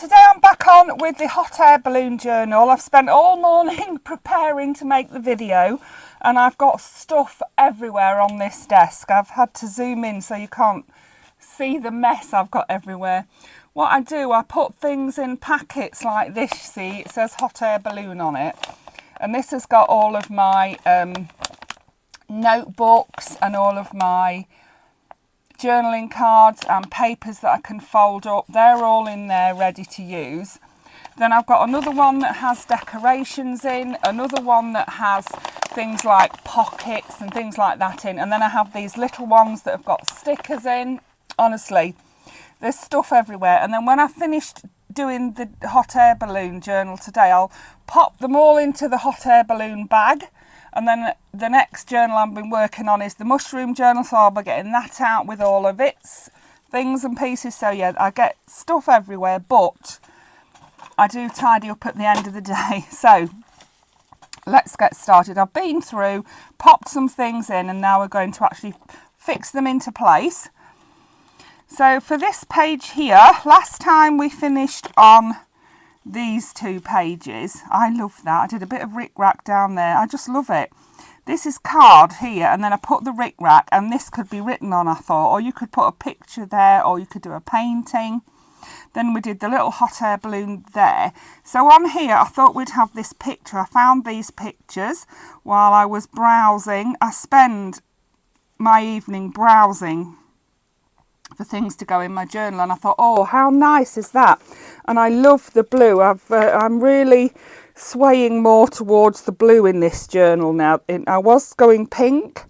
today I'm back on with the hot air balloon journal. I've spent all morning preparing to make the video and I've got stuff everywhere on this desk. I've had to zoom in so you can't see the mess I've got everywhere. What I do, I put things in packets like this, see, it says hot air balloon on it. And this has got all of my notebooks and all of my journaling cards and papers that I can fold up. They're all in there ready to use. Then I've got another one that has decorations in, another one that has things like pockets and things like that in, and then I have these little ones that have got stickers in. Honestly, there's stuff everywhere. And then when I finished doing the hot air balloon journal today, I'll pop them all into the hot air balloon bag. And then the next journal I've been working on is the mushroom journal, so I'll be getting that out with all of its things and pieces. So yeah, I get stuff everywhere, but I do tidy up at the end of the day. So let's get started. I've been through, popped some things in, and now we're going to actually fix them into place. So for this page here, last time we finished on these two pages. I love that. I did a bit of rick-rack down there. I just love it. This is card here, and then I put the rick-rack, and this could be written on, I thought, or you could put a picture there, or you could do a painting. Then we did the little hot air balloon there. So on here, I thought we'd have this picture. I found these pictures while I was browsing. I spend my evening browsing for things to go in my journal, and I thought, oh, how nice is that? And I love the blue. I'm really swaying more towards the blue in this journal now. I was going pink,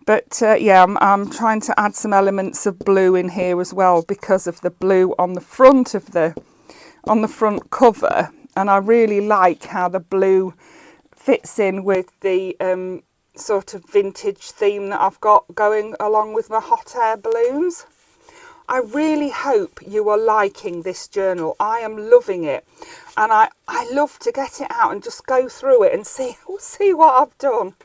but yeah, I'm trying to add some elements of blue in here as well because of the blue on the front of the front cover, and I really like how the blue fits in with the sort of vintage theme that I've got going along with my hot air balloons. I really hope you are liking this journal. I am loving it, and I love to get it out and just go through it and see what I've done.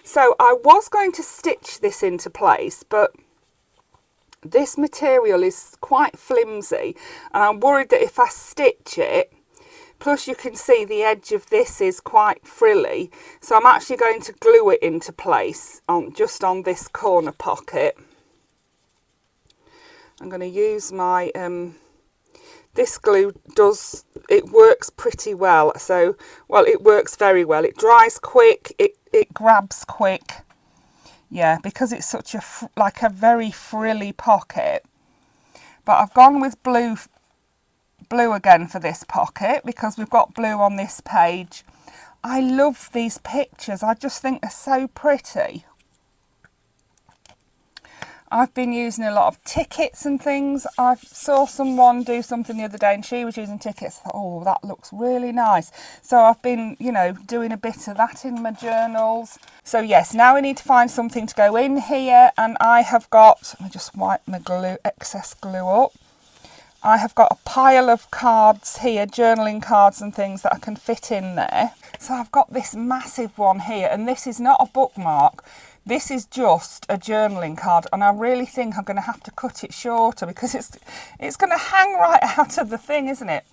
So I was going to stitch this into place, but this material is quite flimsy, and I'm worried that if I stitch it, plus you can see the edge of this is quite frilly, so I'm actually going to glue it into place just on this corner pocket. I'm going to use my, this glue works pretty well. So, well, it works very well. It dries quick, it grabs quick. Yeah, because it's such like a very frilly pocket. But I've gone with blue again for this pocket because we've got blue on this page. I love these pictures. I just think they're so pretty. I've been using a lot of tickets and things. I saw someone do something the other day and she was using tickets. I thought, oh, that looks really nice. So I've been, you know, doing a bit of that in my journals. So yes, now we need to find something to go in here, and I have got, let me just wipe my excess glue up. I have got a pile of cards here, journaling cards and things that I can fit in there. So I've got this massive one here, and this is not a bookmark. This is just a journaling card, and I really think I'm going to have to cut it shorter because it's going to hang right out of the thing, isn't it?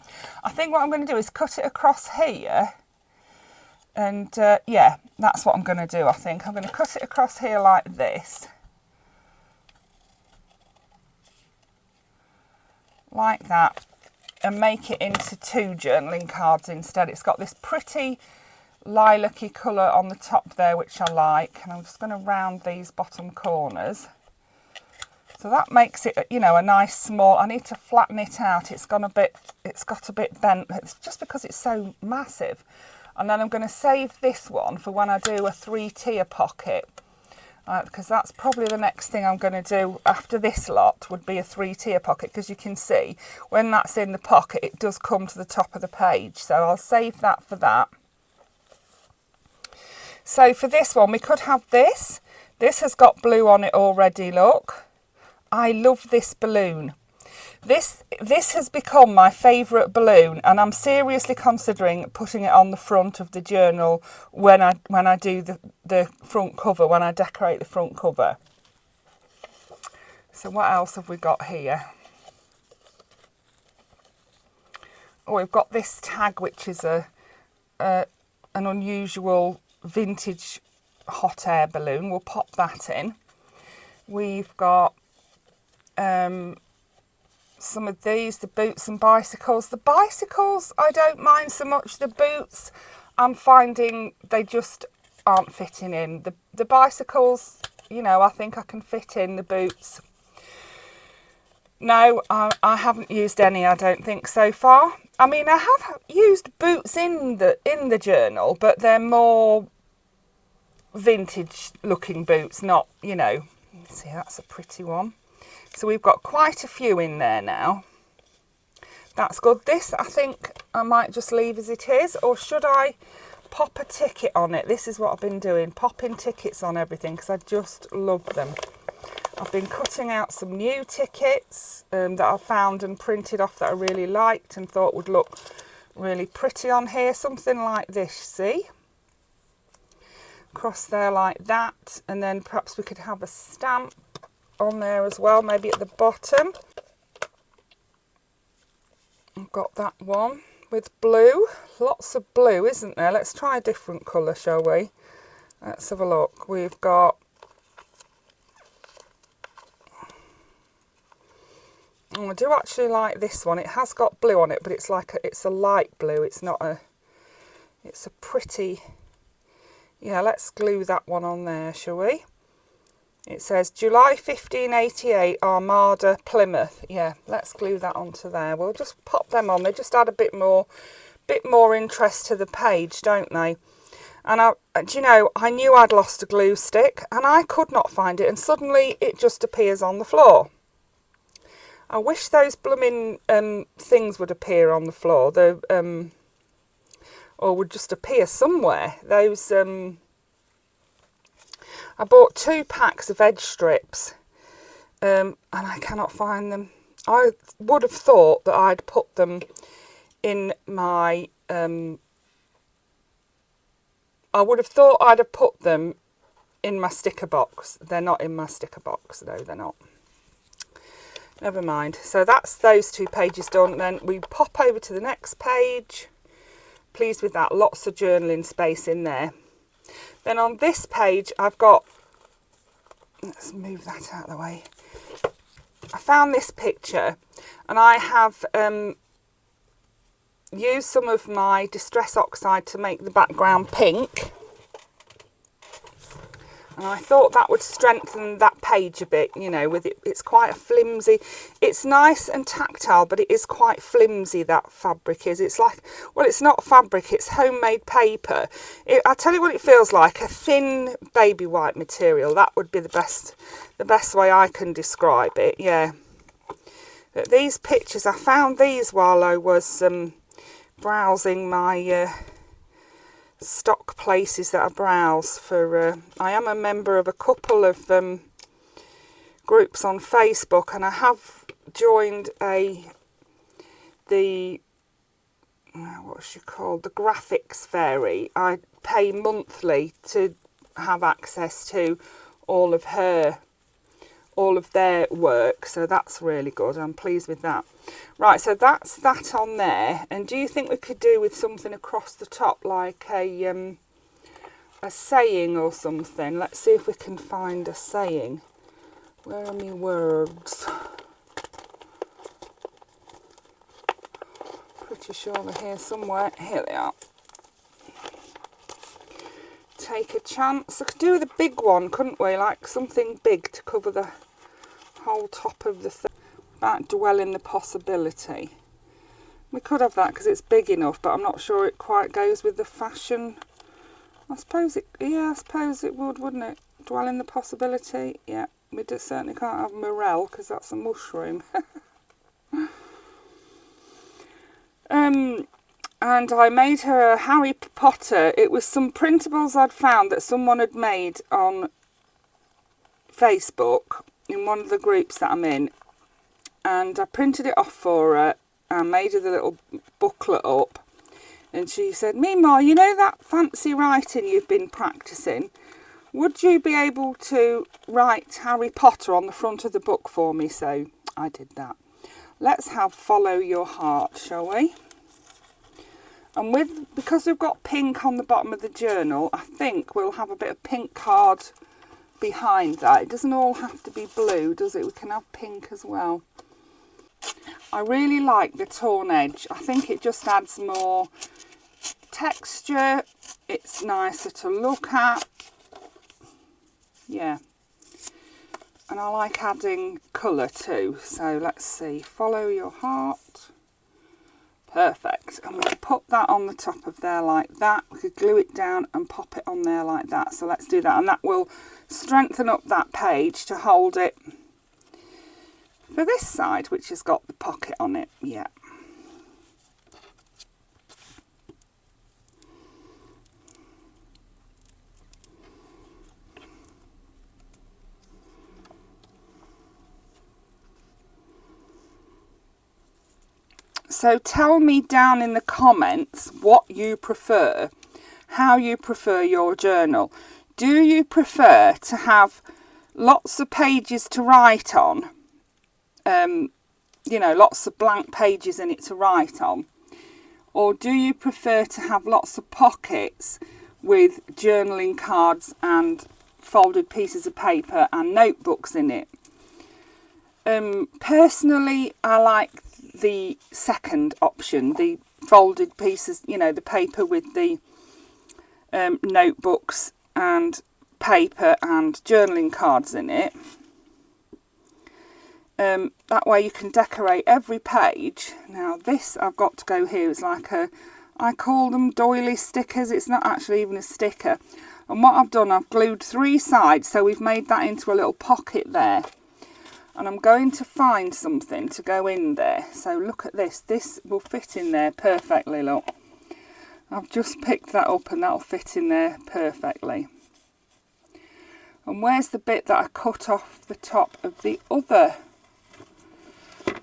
I think what I'm going to do is cut it across here, and yeah, that's what I'm going to do. I think I'm going to cut it across here like this, like that, and make it into two journaling cards instead. It's got this pretty lilac-y colour on the top there, which I like, and I'm just going to round these bottom corners. So that makes it, you know, a nice small. I need to flatten it out. It's got a bit bent. It's just because it's so massive. And then I'm going to save this one for when I do a 3-tier pocket, because that's probably the next thing I'm going to do after this lot would be a 3-tier pocket, because you can see when that's in the pocket it does come to the top of the page. So I'll save that for that. So for this one, we could have this. This has got blue on it already, look. I love this balloon. This has become my favourite balloon, and I'm seriously considering putting it on the front of the journal when I do the front cover, when I decorate the front cover. So what else have we got here? we've got this tag, which is an unusual vintage hot air balloon. We'll pop that in. We've got some of these, the boots and bicycles. The bicycles I don't mind so much. The boots I'm finding they just aren't fitting in. The bicycles, you know, I think I can fit in. The boots, no, I haven't used any, I don't think, so far. I mean, I have used boots in the journal, but they're more vintage looking boots, not, you know. See, that's a pretty one. So we've got quite a few in there now. That's good. This, I think I might just leave as it is, or should I pop a ticket on it? This is what I've been doing, popping tickets on everything, because I just love them. I've been cutting out some new tickets that I found and printed off that I really liked and thought would look really pretty on here. Something like this, see? Across there like that, and then perhaps we could have a stamp on there as well, maybe at the bottom. I've got that one with blue. Lots of blue, isn't there? Let's try a different colour, shall we? Let's have a look. We've got... Oh, I do actually like this one. It has got blue on it, but it's like it's a light blue. It's not a... It's a pretty... Yeah, let's glue that one on there, shall we? It says July 1588, Armada, Plymouth. Yeah, let's glue that onto there. We'll just pop them on. They just add a bit more interest to the page, don't they? And do you know, I knew I'd lost a glue stick and I could not find it, and suddenly it just appears on the floor. I wish those blooming things would appear on the floor, or would just appear somewhere. Those I bought 2 packs of edge strips and I cannot find them. I would have thought that I'd put them in my sticker box. They're not in my sticker box, though. They're not. Never mind. So that's those 2 pages done. Then we pop over to the next page. Pleased with that. Lots of journaling space in there. Then on this page I've got, let's move that out of the way. I found this picture and I have used some of my Distress Oxide to make the background pink. And I thought that would strengthen that page a bit, you know, with it. It's quite a flimsy, it's nice and tactile, but it is quite flimsy, that fabric is. It's like, well, it's not fabric, it's homemade paper. I'll tell you what it feels like, a thin baby white material. That would be the best way I can describe it, yeah. But these pictures, I found these while I was browsing my... stock places that I browse for. I am a member of a couple of groups on Facebook, and I have joined what's she called, the Graphics Fairy. I pay monthly to have access to all of their work, so that's really good. I'm pleased with that. Right, so that's that on there. And do you think we could do with something across the top, like a saying or something? Let's see if we can find a saying. Where are my words? Pretty sure they're here somewhere. Here they are. Take a chance. I could do with a big one, couldn't we? Like something big to cover the whole top of the thing. About dwell in the possibility. We could have that because it's big enough, but I'm not sure it quite goes with the fashion. I suppose it would, wouldn't it? Dwell in the possibility. Yeah, we just certainly can't have morel because that's a mushroom. And I made her a Harry Potter. It was some printables I'd found that someone had made on Facebook in one of the groups that I'm in. And I printed it off for her and made her the little booklet up. And she said, Mima, you know that fancy writing you've been practicing? Would you be able to write Harry Potter on the front of the book for me? So I did that. Let's have Follow Your Heart, shall we? And because we've got pink on the bottom of the journal, I think we'll have a bit of pink card behind that. It doesn't all have to be blue, does it? We can have pink as well. I really like the torn edge. I think it just adds more texture. It's nicer to look at. Yeah. And I like adding colour too. So let's see. Follow your heart. Perfect. And we could put that on the top of there like that. We could glue it down and pop it on there like that. So let's do that. And that will strengthen up that page to hold it for this side, which has got the pocket on it. Yeah. So tell me down in the comments what you prefer, how you prefer your journal. Do you prefer to have lots of pages to write on? You know, lots of blank pages in it to write on? Or do you prefer to have lots of pockets with journaling cards and folded pieces of paper and notebooks in it? Personally, I like the second option, the folded pieces, you know, the paper with the notebooks and paper and journaling cards in it. That way you can decorate every page. Now this I've got to go here is like I call them doily stickers. It's not actually even a sticker. And what I've done, I've glued 3 sides, so we've made that into a little pocket there. And I'm going to find something to go in there. So look at this. This will fit in there perfectly, look. I've just picked that up and that'll fit in there perfectly. And where's the bit that I cut off the top of the other?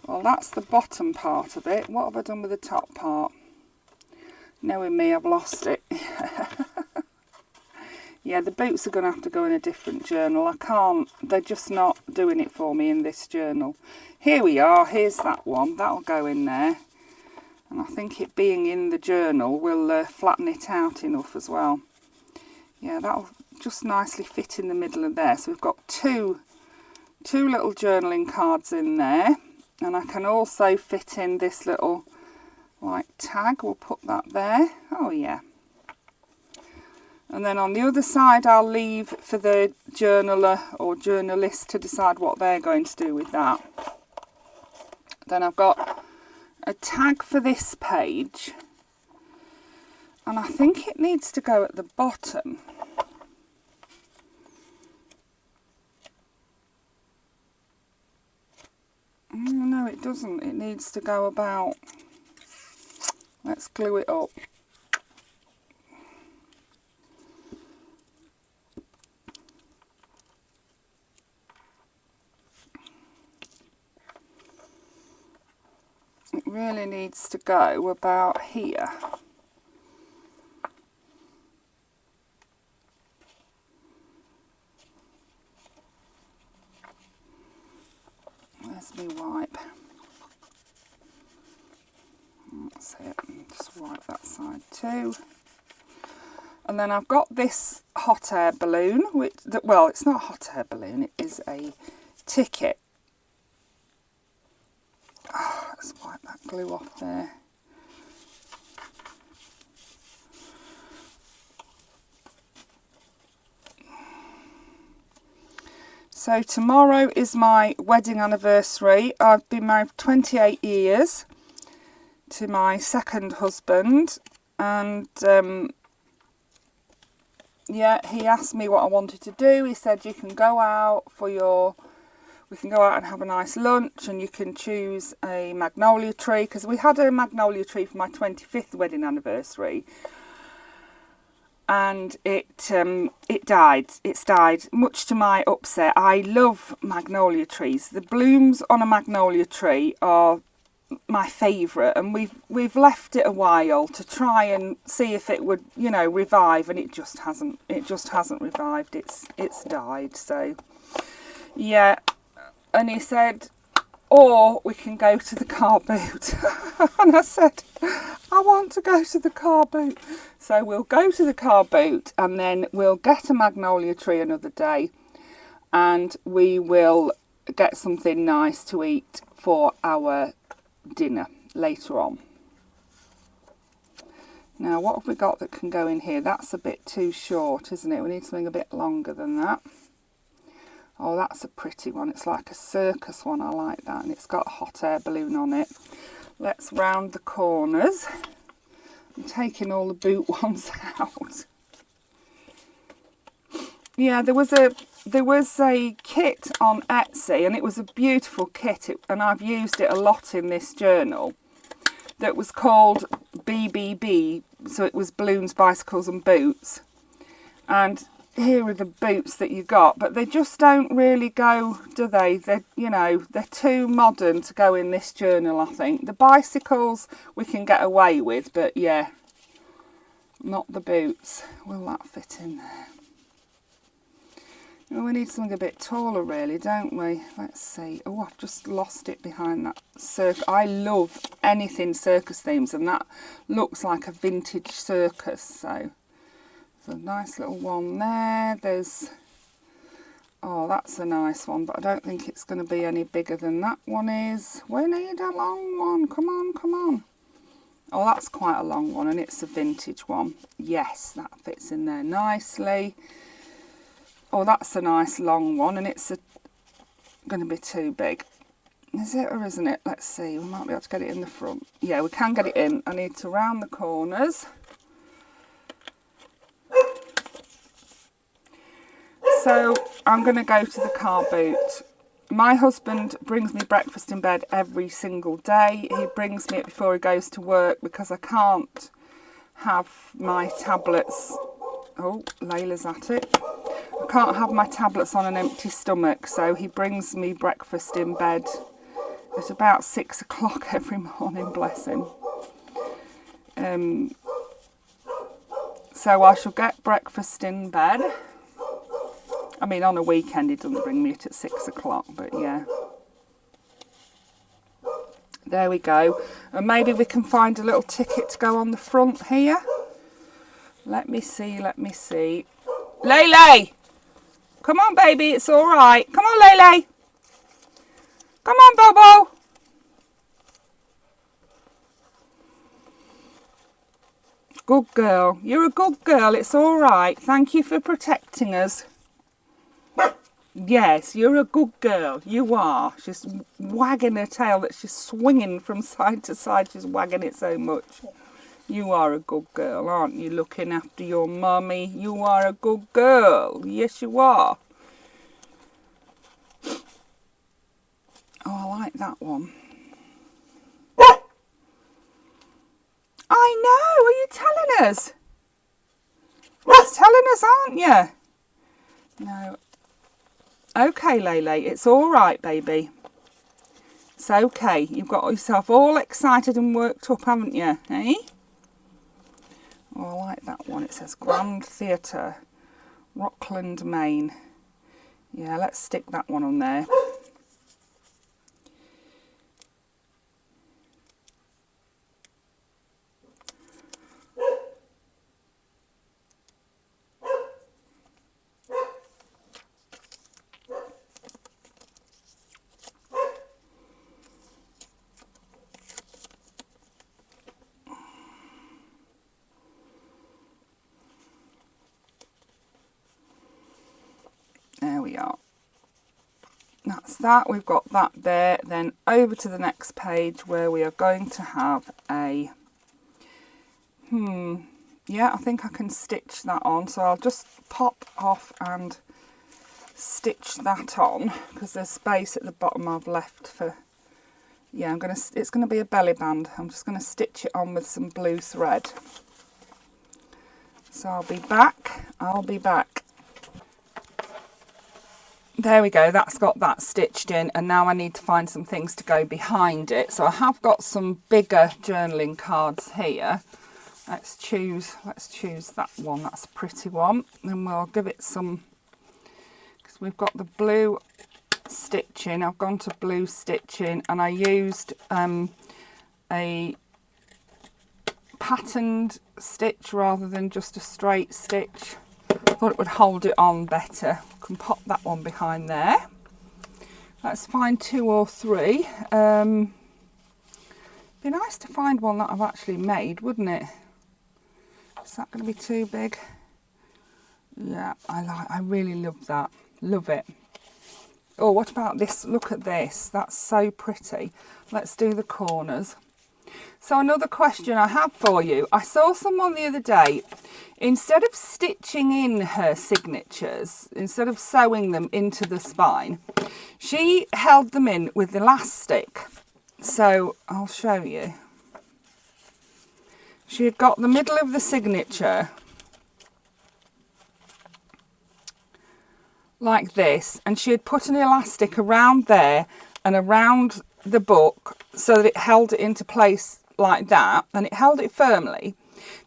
Well, that's the bottom part of it. What have I done with the top part? Knowing me, I've lost it. Yeah, the boots are going to have to go in a different journal. I can't, they're just not doing it for me in this journal. Here we are, here's that one. That'll go in there. And I think it being in the journal will flatten it out enough as well. Yeah, that'll just nicely fit in the middle of there. So we've got two little journaling cards in there. And I can also fit in this little, like, tag. We'll put that there. Oh, yeah. And then on the other side, I'll leave for the journaler or journalist to decide what they're going to do with that. Then I've got a tag for this page. And I think it needs to go at the bottom. No, it doesn't. It needs to go about... Let's glue it up. It really needs to go about here. Where's my wipe? That's it. Just wipe that side too. And then I've got this hot air balloon, which, well, it's not a hot air balloon, it is a ticket. Oh, let's wipe that glue off there. So tomorrow is my wedding anniversary. I've been married for 28 years to my second husband, and yeah, he asked me what I wanted to do. He said you can go out for we can go out and have a nice lunch, and you can choose a magnolia tree, because we had a magnolia tree for my 25th wedding anniversary. And it died. It's died, much to my upset. I love magnolia trees. The blooms on a magnolia tree are my favourite, and we've left it a while to try and see if it would, you know, revive, and it just hasn't revived. It's died. So yeah. And he said, or we can go to the car boot. And I said, I want to go to the car boot. So we'll go to the car boot and then we'll get a magnolia tree another day and we will get something nice to eat for our dinner later on. Now what have we got that can go in here? That's a bit too short, isn't it? We need something a bit longer than that. Oh, that's a pretty one. It's like a circus one. I like that. And it's got a hot air balloon on it. Let's round the corners. I'm taking all the boot ones out. Yeah, there was a kit on Etsy, and it was a beautiful kit, and I've used it a lot in this journal, that was called BBB, so it was balloons, bicycles and boots. And here are the boots that you got, but they just don't really go, do they? They're, you know, they're too modern to go in this journal, I think. The bicycles we can get away with, but yeah, not the boots. Will that fit in there? Well, we need something a bit taller, really, don't we? Let's see. Oh, I've just lost it behind that circus. I love anything circus themes, and that looks like a vintage circus, so... There's a nice little one there. There's, oh, that's a nice one, but I don't think it's going to be any bigger than that one is. We need a long one. Come on, come on. Oh, that's quite a long one, and it's a vintage one. Yes, that fits in there nicely. Oh, that's a nice long one, and it's going to be too big. Is it or isn't it? Let's see. We might be able to get it in the front. Yeah, we can get it in. I need to round the corners. So I'm going to go to the car boot. My husband brings me breakfast in bed every single day. He brings me it before he goes to work because I can't have my tablets. Oh, Layla's at it. I can't have my tablets on an empty stomach, so he brings me breakfast in bed at about 6 o'clock every morning, bless him. So I shall get breakfast in bed. I mean, on a weekend he doesn't bring me it at 6 o'clock, but yeah. There we go. And maybe we can find a little ticket to go on the front here. Let me see, let me see. Lele! Come on, baby, it's all right. Come on, Lele. Come on, Bobo. Good girl. You're a good girl. It's all right. Thank you for protecting us. Yes, you're a good girl. You are. She's wagging her tail that she's swinging from side to side. She's wagging it so much. You are a good girl, aren't you? Looking after your mummy. You are a good girl. Yes, you are. Oh, I like that one. I know. Are you telling us? You're telling us, aren't you? No. Okay, Lele, it's all right, baby. It's okay. You've got yourself all excited and worked up, haven't you? Eh? Oh, I like that one. It says Grand Theatre, Rockland, Maine. Yeah, let's stick that one on there. There we are. That's that. We've got that there. Then over to the next page where we are going to have a... Yeah, I think I can stitch that on. So I'll just pop off and stitch that on because there's space at the bottom I've left for... Yeah, it's gonna be a belly band. I'm just gonna stitch it on with some blue thread. So I'll be back. There we go, that's got that stitched in, and now I need to find some things to go behind it. So I have got some bigger journaling cards here. Let's choose that one. That's a pretty one. Then we'll give it some, because we've got the blue stitching. I've gone to blue stitching, and I used a patterned stitch rather than just a straight stitch. Thought it would hold it on better. Can pop that one behind there. Let's find 2 or 3. Be nice to find one that I've actually made, wouldn't it? Is that going to be too big? Yeah, I really love that. Love it. Oh, what about this? Look at this. That's so pretty. Let's do the corners. So another question I have for you. I saw someone the other day, instead of stitching in her signatures, instead of sewing them into the spine, she held them in with elastic. So I'll show you. She had got the middle of the signature like this, and she had put an elastic around there and around the book so that it held it into place like that, and it held it firmly.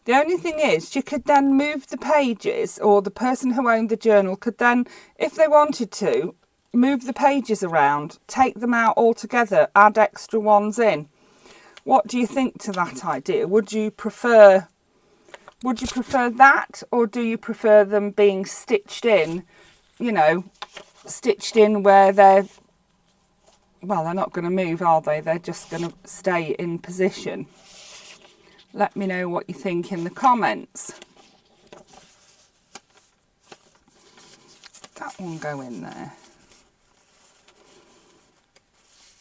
The only thing is, you could then move the pages, or the person who owned the journal could then, if they wanted to, move the pages around, take them out altogether, add extra ones in. What do you think to that idea? Would you prefer that, or do you prefer them being stitched in, you know, stitched in where they're, well, they're not going to move, are they? They're just going to stay in position. Let me know what you think in the comments. That one go in there.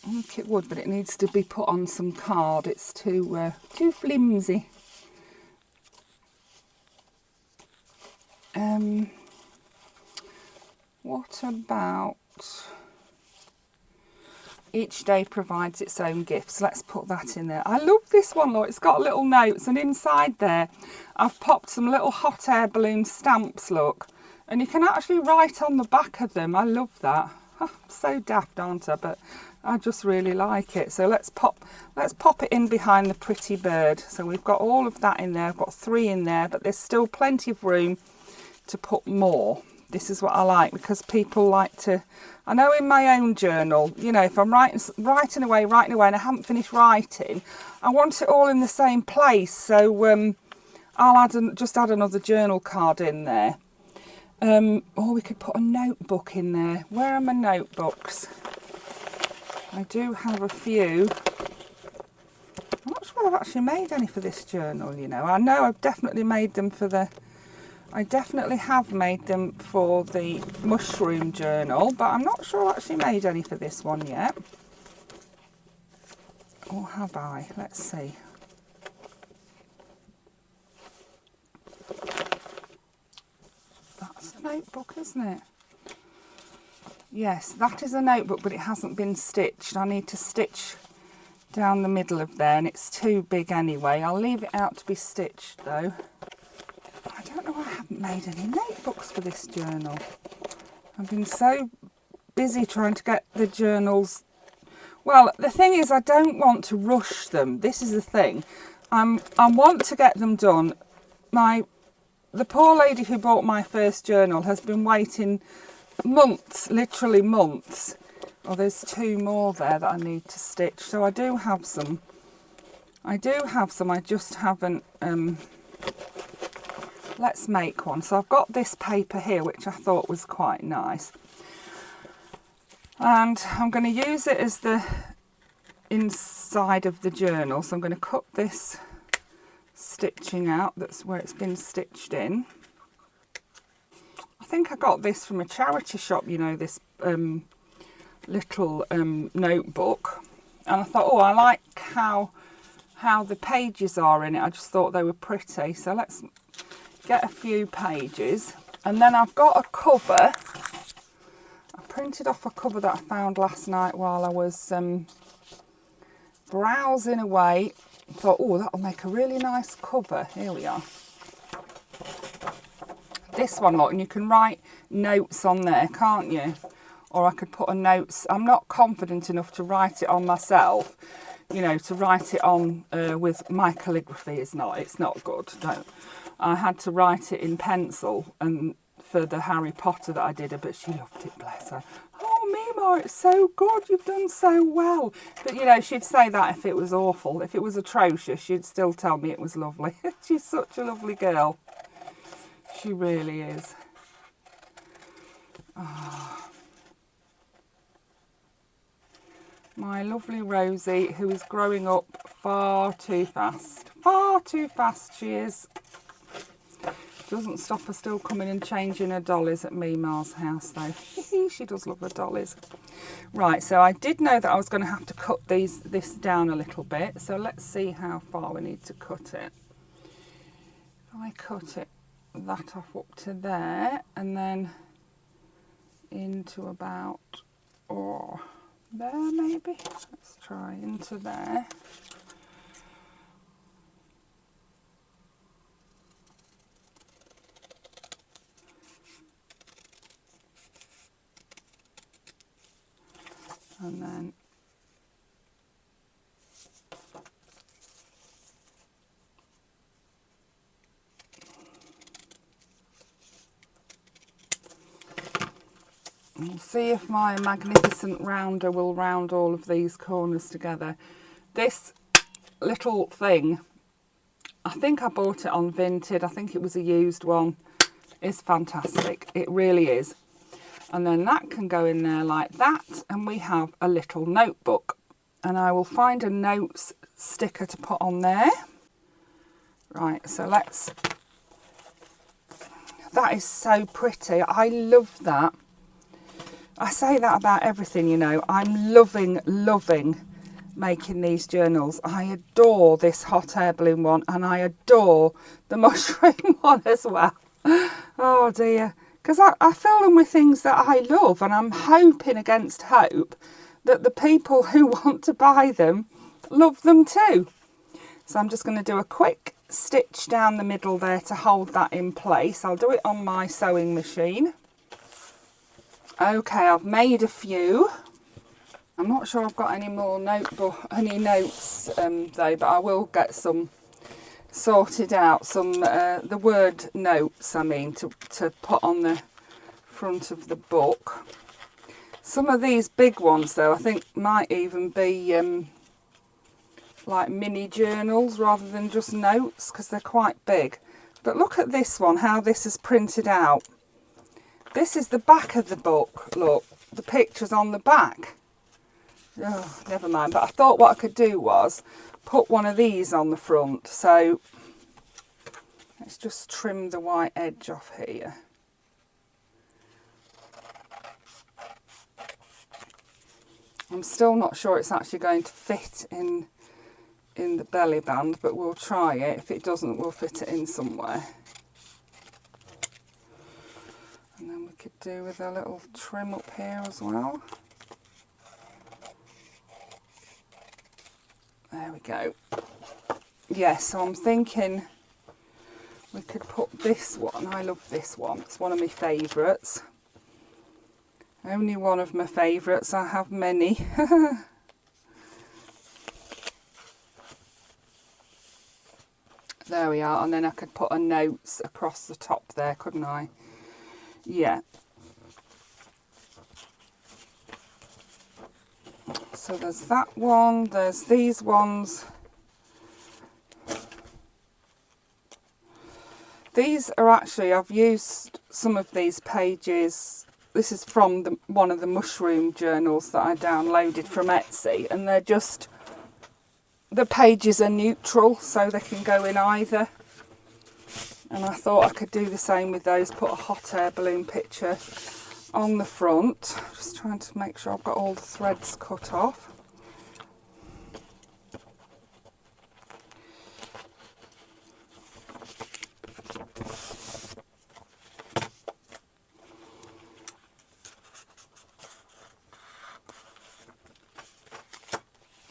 I think it would, but it needs to be put on some card. It's too flimsy. What about each day provides its own gifts? Let's put that in there. I love this one, look. It's got little notes, and inside there I've popped some little hot air balloon stamps, look. And you can actually write on the back of them. I love that. I'm so daft, aren't I? But I just really like it. So let's pop it in behind the pretty bird. So we've got all of that in there. I've got 3 in there, but there's still plenty of room to put more. This is what I like, because people like to, I know in my own journal, you know, if I'm writing away and I haven't finished writing, I want it all in the same place. So I'll just add another journal card in there. Or we could put a notebook in there. Where are my notebooks? I do have a few. I'm not sure I've actually made any for this journal, you know. I know I've definitely made them for the, I definitely have made them for the mushroom journal, but I'm not sure I've actually made any for this one yet. Or have I? Let's see. That's a notebook, isn't it? Yes, that is a notebook, but it hasn't been stitched. I need to stitch down the middle of there, and it's too big anyway. I'll leave it out to be stitched though. I don't know why I haven't made any notebooks for this journal. I've been so busy trying to get the journals. Well, the thing is, I don't want to rush them. This is the thing. I want to get them done. The poor lady who bought my first journal has been waiting months, literally months. Oh, there's 2 more there that I need to stitch. So I do have some. I just haven't. Let's make one. So I've got this paper here, which I thought was quite nice. And I'm going to use it as the inside of the journal. So I'm going to cut this stitching out. That's where it's been stitched in. I think I got this from a charity shop, you know, this little notebook. And I thought, oh, I like how the pages are in it. I just thought they were pretty. So let's get a few pages. And then I've got a cover. I printed off a cover that I found last night while I was browsing away. I thought, oh, that'll make a really nice cover. Here we are. This one, look, and you can write notes on there, can't you? Or I could put a notes. I'm not confident enough to write it on myself, you know, to write it on with my calligraphy. It's not good. Don't. I had to write it in pencil, and for the Harry Potter that I did, but she loved it, bless her. Oh, me Mima, it's so good, you've done so well. But, you know, she'd say that if it was awful. If it was atrocious, she'd still tell me it was lovely. She's such a lovely girl. She really is. Oh. My lovely Rosie, who is growing up far too fast. Far too fast she is. Doesn't stop her still coming and changing her dollies at Mima's house though. She does love her dollies. Right, so I did know that I was going to have to cut this down a little bit. So let's see how far we need to cut it. If I cut it that off up to there and then into about, oh, there maybe. Let's try into there. And then we'll see if my magnificent rounder will round all of these corners together. This little thing, I think I bought it on Vinted. I think it was a used one. It's fantastic. It really is. And then that can go in there like that, and we have a little notebook. And I will find a notes sticker to put on there. Right, so let's... That is so pretty. I love that. I say that about everything, you know. I'm loving making these journals. I adore this hot air balloon one, and I adore the mushroom one as well. Oh dear. Because I fill them with things that I love, and I'm hoping against hope that the people who want to buy them love them too. So I'm just going to do a quick stitch down the middle there to hold that in place. I'll do it on my sewing machine. Okay, I've made a few. I'm not sure I've got any more notes though, but I will get some sorted out, some the word notes I mean to put on the front of the book. Some of these big ones though I think might even be like mini journals rather than just notes, because they're quite big. But look at this one, how this is printed out. This is the back of the book. Look, the picture's on the back. Oh, never mind. But I thought what I could do was put one of these on the front. So let's just trim the white edge off here. I'm still not sure it's actually going to fit in the belly band, but we'll try it. If it doesn't, we'll fit it in somewhere. And then we could do with a little trim up here as well. There we go. Yes, so I'm thinking we could put this one. I love this one. It's one of my favourites. Only one of my favourites. I have many. There we are. And then I could put a notes across the top there, couldn't I? Yeah. So there's that one. There's these ones. These are actually, I've used some of these pages. This is from one of the mushroom journals that I downloaded from Etsy, and they're just, the pages are neutral, so they can go in either. And I thought I could do the same with those, put a hot air balloon picture on the front. Just trying to make sure I've got all the threads cut off.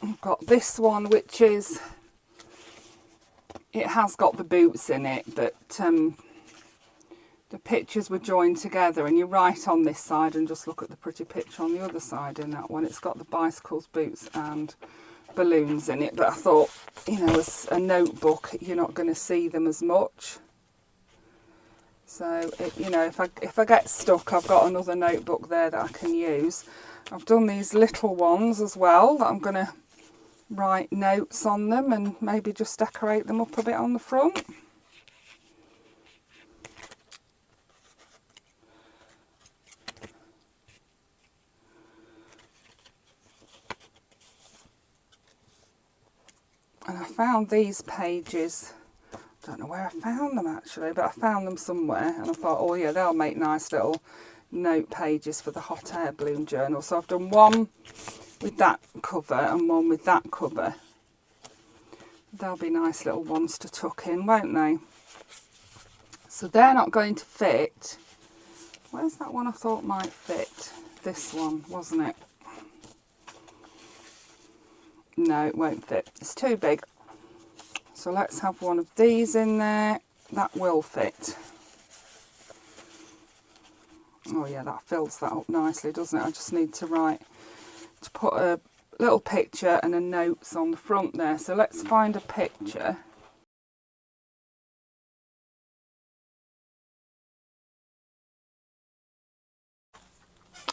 I've got this one, which is, it has got the boots in it, but the pictures were joined together, and you write on this side and just look at the pretty picture on the other side in that one. It's got the bicycles, boots and balloons in it, but I thought, you know, as a notebook you're not going to see them as much. So, you know, if I get stuck, I've got another notebook there that I can use. I've done these little ones as well that I'm going to write notes on them and maybe just decorate them up a bit on the front. And I found these pages, I don't know where I found them actually, but I found them somewhere and I thought, oh yeah, they'll make nice little note pages for the hot air balloon journal. So I've done one with that cover and one with that cover. They'll be nice little ones to tuck in, won't they? So they're not going to fit. Where's that one I thought might fit? This one, wasn't it? No, it won't fit. It's too big. So let's have one of these in there. That will fit. Oh yeah, that fills that up nicely, doesn't it? I just need to put a little picture and a notes on the front there. So let's find a picture.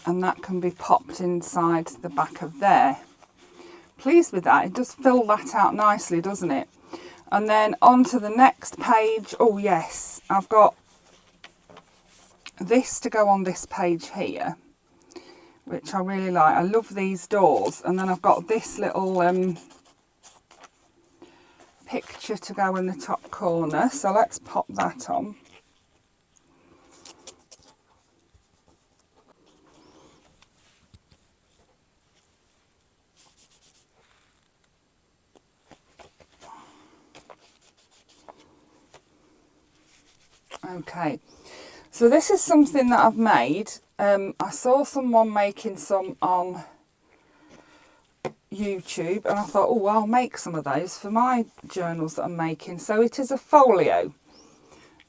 And that can be popped inside the back of there. Pleased with that. It does fill that out nicely, doesn't it? And then on to the next page. Oh yes, I've got this to go on this page here, which I really like. I love these doors. And then I've got this little picture to go in the top corner. So let's pop that on. Okay, so this is something that I've made. I saw someone making some on YouTube and I thought, oh, I'll make some of those for my journals that I'm making. So it is a folio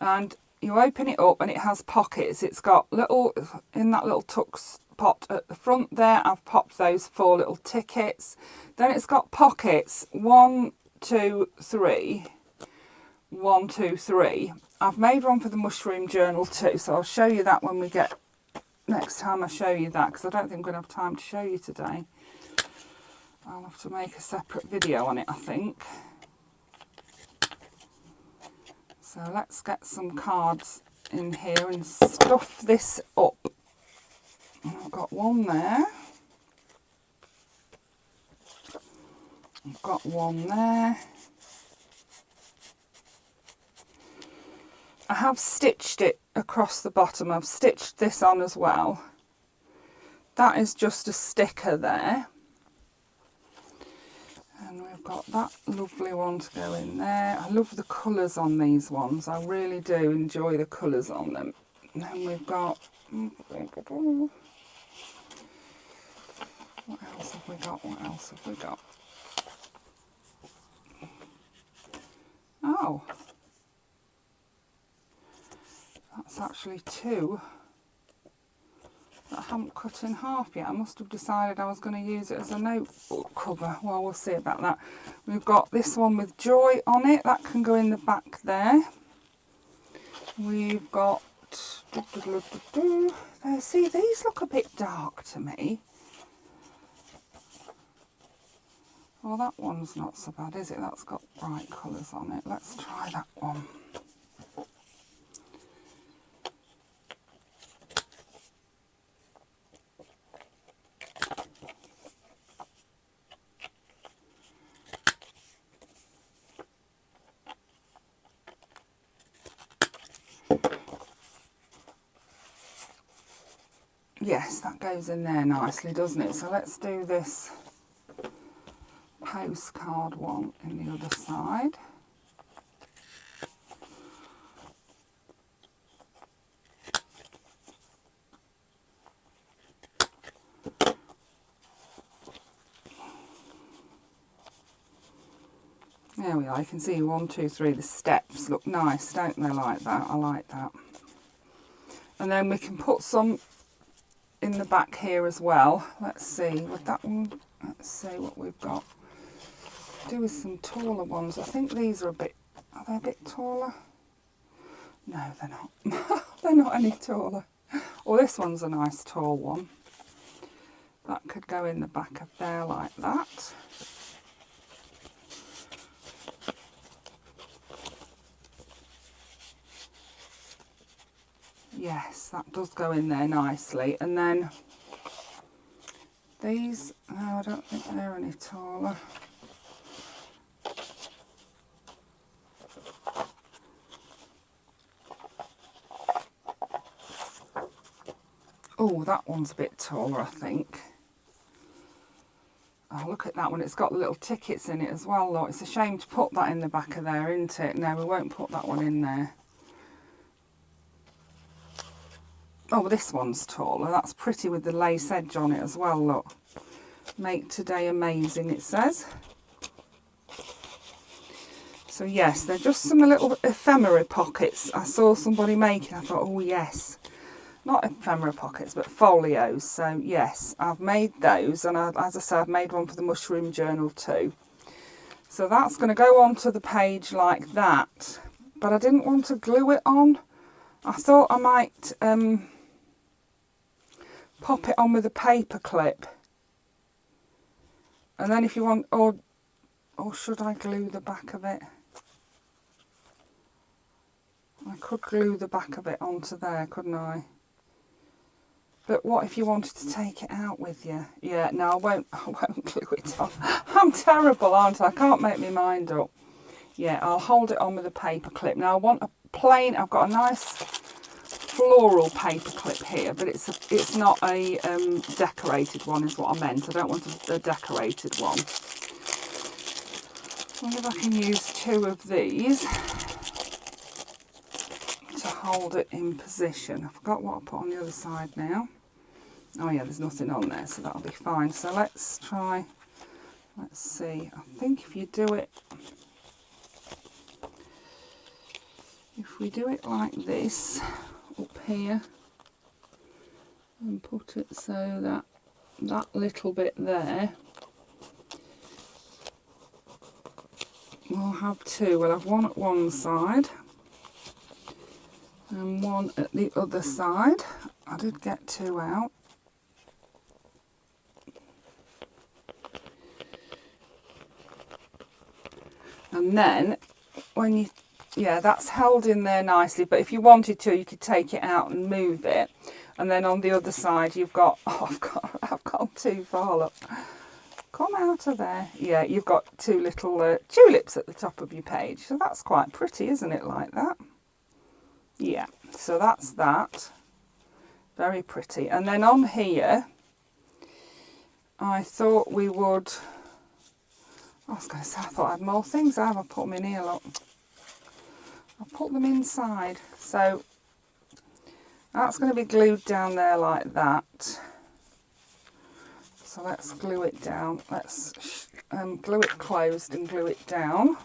and you open it up and it has pockets. It's got little, in that little tuck spot at the front there, I've popped those 4 little tickets. Then it's got pockets, 1, 2, 3, 1, 2, 3. I've made one for the mushroom journal too, so I'll show you that when we get, next time I show you that, because I don't think I'm going to have time to show you today. I'll have to make a separate video on it, I think. So let's get some cards in here and stuff this up. I've got one there. I've got one there. I have stitched it across the bottom. I've stitched this on as well. That is just a sticker there. And we've got that lovely one to go in there. I love the colours on these ones. I really do enjoy the colours on them. And then we've got... What else have we got? What else have we got? Oh. That's actually 2 that I haven't cut in half yet. I must have decided I was going to use it as a notebook cover. Well, we'll see about that. We've got this one with joy on it. That can go in the back there. We've got... There, see, these look a bit dark to me. Well, that one's not so bad, is it? That's got bright colours on it. Let's try that one. Yes, that goes in there nicely, doesn't it? So let's do this postcard one in the other side. There we are. You can see 1, 2, 3. The steps look nice, don't they? Like that. I like that. And then we can put some in the back here as well. Let's see with that one. Let's see what we've got. Do with some taller ones. I think these are a bit. Are they a bit taller? No, they're not. They're not any taller. Well, this one's a nice tall one. That could go in the back of there like that. Yes, that does go in there nicely. And then these, no, I don't think they're any taller. Oh, that one's a bit taller, I think. Oh, look at that one. It's got little tickets in it as well, though. It's a shame to put that in the back of there, isn't it? No, we won't put that one in there. Oh, this one's taller. That's pretty with the lace edge on it as well, look. Make today amazing, it says. So yes, they're just some little ephemera pockets I saw somebody making. I thought, oh yes. Not ephemera pockets, but folios. So yes, I've made those. And as I said, I've made one for the mushroom journal too. So that's going to go onto the page like that. But I didn't want to glue it on. I thought I might pop it on with a paper clip. And then if you want, or should I glue the back of it? I could glue the back of it onto there, couldn't I? But what if you wanted to take it out with you? Yeah, no, I won't glue it on. I'm terrible, aren't I? I can't make my mind up. Yeah, I'll hold it on with a paper clip. Now I want a plain, I've got a nice floral paper clip here, but it's not a decorated one is what I meant. I don't want a decorated one. I wonder if I can use two of these to hold it in position. I forgot what I put on the other side now. Oh yeah, there's nothing on there, so that'll be fine. So let's try, let's see. I think if you do it, if we do it like this up here and put it so that that little bit there, we'll have two. We'll have one at one side and one at the other side. I did get two out. And then when you, yeah, that's held in there nicely, but if you wanted to, you could take it out and move it. And then on the other side, you've got, oh, I've gone too far, look. Come out of there. Yeah, you've got two little tulips at the top of your page. So that's quite pretty, isn't it, like that? Yeah, so that's that. Very pretty. And then on here, I thought we would, I was going to say, I thought I had more things. I put them in here, look. I'll put them inside. So that's going to be glued down there like that. So let's glue it down. Let's glue it closed and glue it down.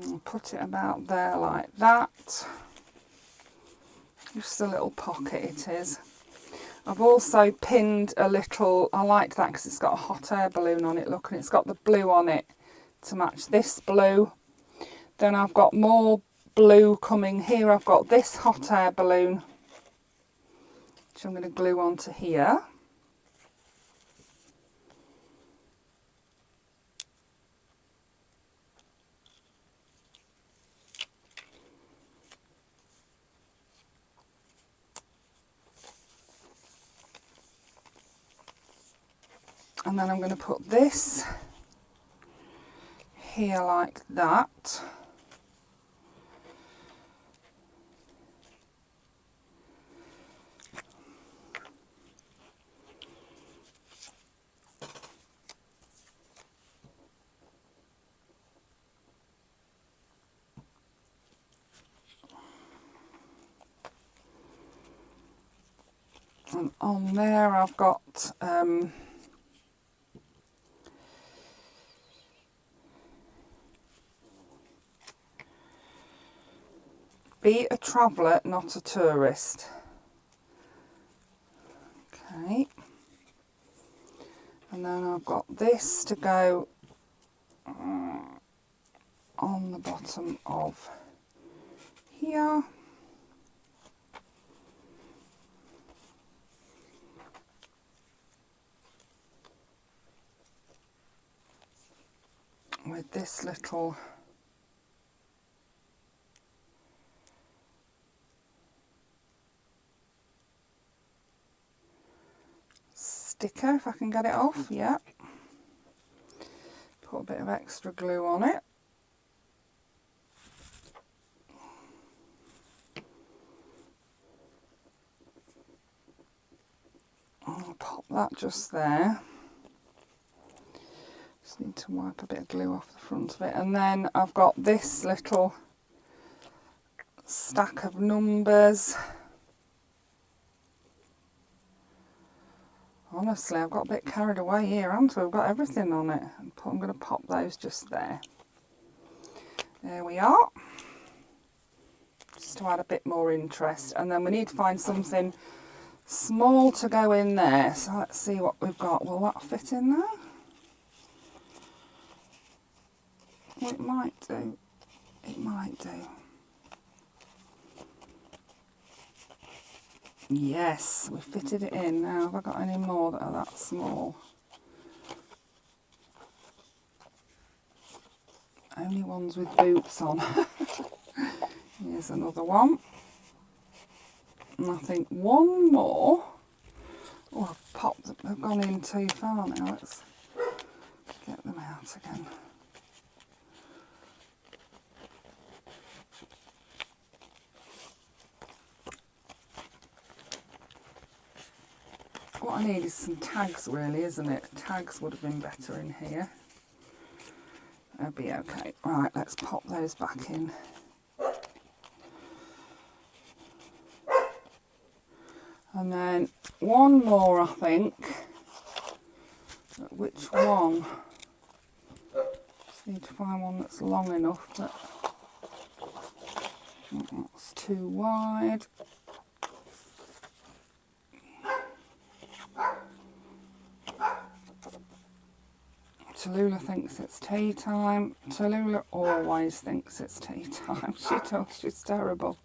And put it about there like that. Just a little pocket it is. I've also pinned a little, I liked that because it's got a hot air balloon on it, look, and it's got the blue on it to match this blue. Then I've got more blue coming here. I've got this hot air balloon, which I'm going to glue onto here. And then I'm going to put this here like that. And on there I've got be a traveller, not a tourist. Okay. And then I've got this to go on the bottom of here. With this little sticker, if I can get it off, yeah. Put a bit of extra glue on it. I'll pop that just there. Just need to wipe a bit of glue off the front of it. And then I've got this little stack of numbers. Honestly, I've got a bit carried away here, haven't I? I've got everything on it. I'm going to pop those just there. There we are. Just to add a bit more interest. And then we need to find something small to go in there. So let's see what we've got. Will that fit in there? Well, it might do. It might do. Yes, we fitted it in. Now, have I got any more that are that small? Only ones with boots on. Here's another one. And I think one more. Oh, I've popped them. They've gone in too far now. Let's get them out again. What I need is some tags, really, isn't it? Tags would have been better in here. That'd be okay. Right, let's pop those back in. And then one more, I think. But which one? Just need to find one that's long enough, but that's too wide. Tallulah thinks it's tea time. Tallulah always thinks it's tea time. She does, she's terrible.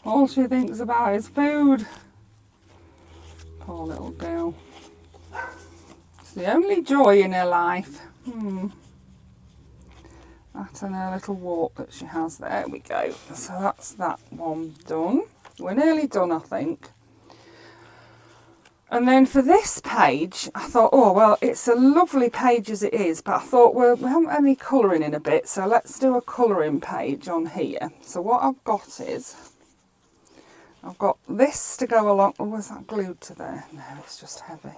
All she thinks about is food. Poor little girl. It's the only joy in her life. That and her little walk that she has. There we go. So that's that one done. We're nearly done, I think. And then for this page, I thought, oh, well, it's a lovely page as it is, but I thought, well, we haven't any colouring in a bit, so let's do a colouring page on here. So what I've got is, I've got this to go along. Oh, was that glued to there? No, it's just heavy.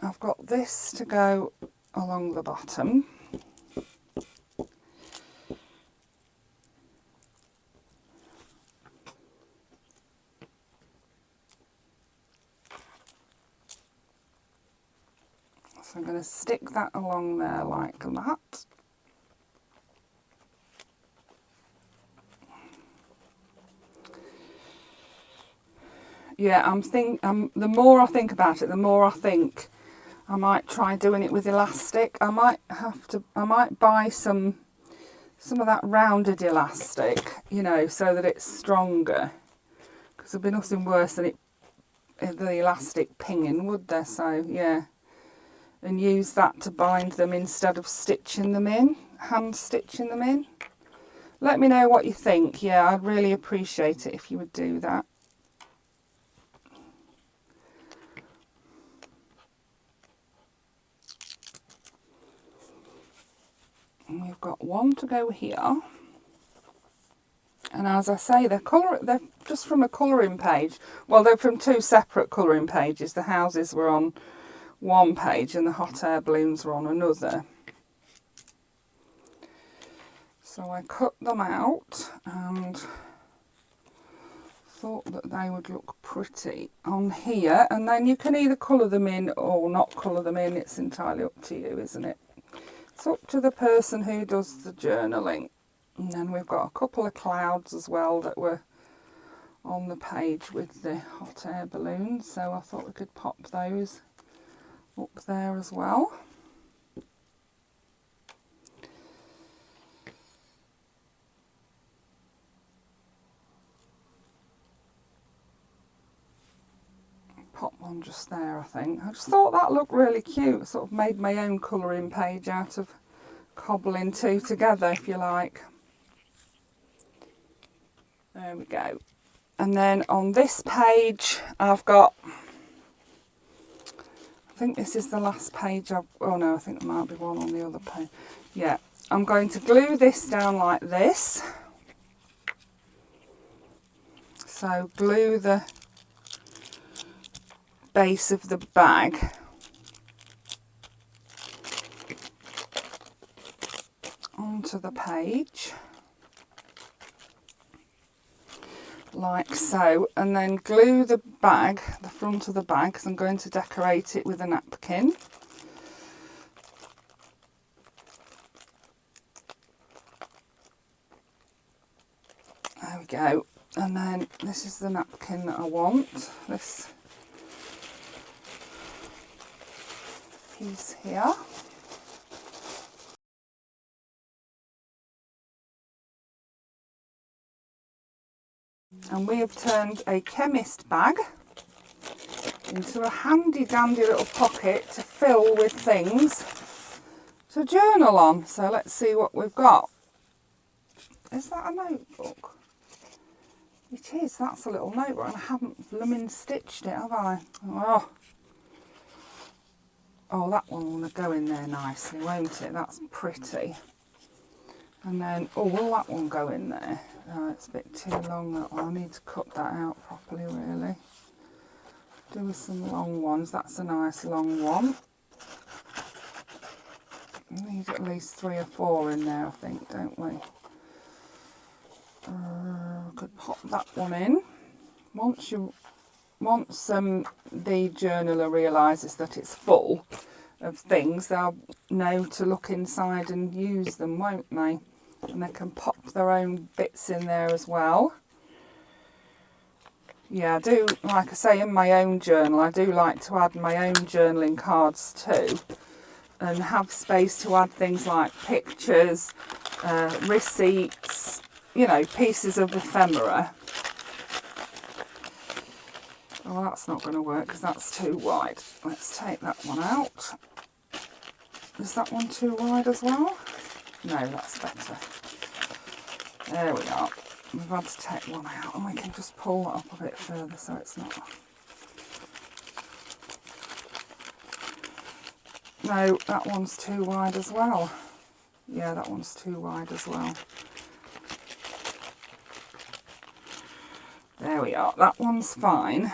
I've got this to go along the bottom. So I'm going to stick that along there like that. Yeah, the more I think about it, the more I think I might try doing it with elastic. I might buy some of that rounded elastic, you know, so that it's stronger. Because there'd be nothing worse than the elastic pinging, would there? So yeah. And use that to bind them instead of stitching them in, hand stitching them in. Let me know what you think. Yeah, I'd really appreciate it if you would do that. And we've got one to go here. And as I say, they're just from a colouring page. Well, they're from two separate colouring pages. The houses were on one page and the hot air balloons were on another. So I cut them out and thought that they would look pretty on here, and then you can either colour them in or not colour them in. It's entirely up to you, isn't it? It's up to the person who does the journaling. And then we've got a couple of clouds as well that were on the page with the hot air balloons, so I thought we could pop those up there as well. Pop one just there, I think. I just thought that looked really cute. Sort of made my own colouring page out of cobbling two together, if you like. There we go. And then on this page I've got, I think this is the last page oh no, I think there might be one on the other page. Yeah, I'm going to glue this down like this. So glue the base of the bag onto the page like so, and then glue the bag, the front of the bag, because I'm going to decorate it with a napkin. There we go. And then this is the napkin that I want, this piece here. And we have turned a chemist bag into a handy dandy little pocket to fill with things to journal on. So let's see what we've got. Is that a notebook? It is, that's a little notebook, and I haven't blooming stitched it, have I? Oh, that one will go in there nicely, won't it? That's pretty. And then, oh, will that one go in there? Oh, it's a bit too long, that one. I need to cut that out properly, really. Do with some long ones. That's a nice long one. We need at least 3 or 4 in there, I think, don't we? Could pop that one in. Once the journaler realises that it's full of things, they'll know to look inside and use them, won't they? And they can pop their own bits in there as well. Yeah, I do, like I say, in my own journal, I do like to add my own journaling cards too, and have space to add things like pictures, receipts, you know, pieces of ephemera. Oh, that's not going to work because that's too wide. Let's take that one out. Is that one too wide as well? No, that's better. There we are. We've had to take one out, and we can just pull that up a bit further so it's not... No, that one's too wide as well. Yeah, that one's too wide as well. There we are. That one's fine.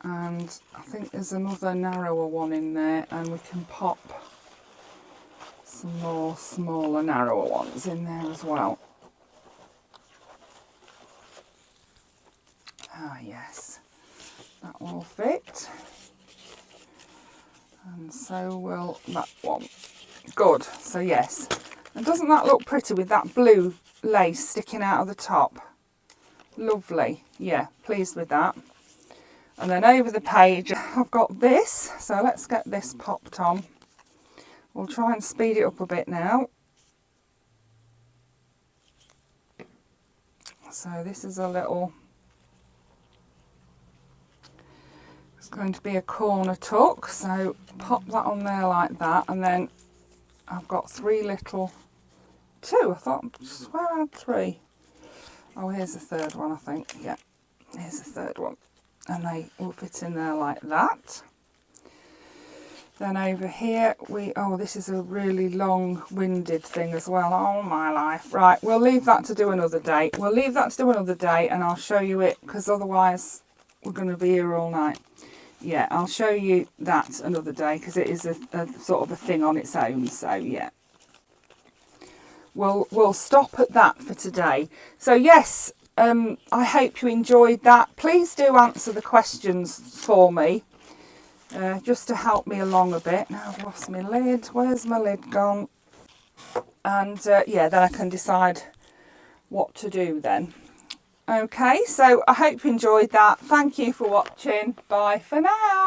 And I think there's another narrower one in there, and we can pop some more smaller, narrower ones in there as well. Ah, yes, that will fit. And so will that one. Good. So yes. And doesn't that look pretty with that blue lace sticking out of the top? Lovely. Yeah, pleased with that. And then over the page I've got this, so let's get this popped on. We'll try and speed it up a bit now. So this is a little, it's going to be a corner tuck, so pop that on there like that, and then I've got 3 little, 2, I thought, I swear I had 3. Oh, here's the third one, I think. Yeah, here's the third one. And they will fit in there like that. Then over here, oh, this is a really long-winded thing as well. Oh, my life. Right, we'll leave that to do another day. We'll leave that to do another day, and I'll show you it, because otherwise we're going to be here all night. Yeah, I'll show you that another day, because it is a sort of a thing on its own, so yeah. we'll stop at that for today. So yes, I hope you enjoyed that. Please do answer the questions for me, just to help me along a bit. Now I've lost my lid. Where's my lid gone? And yeah, then I can decide what to do then. Okay, so I hope you enjoyed that. Thank you for watching. Bye for now.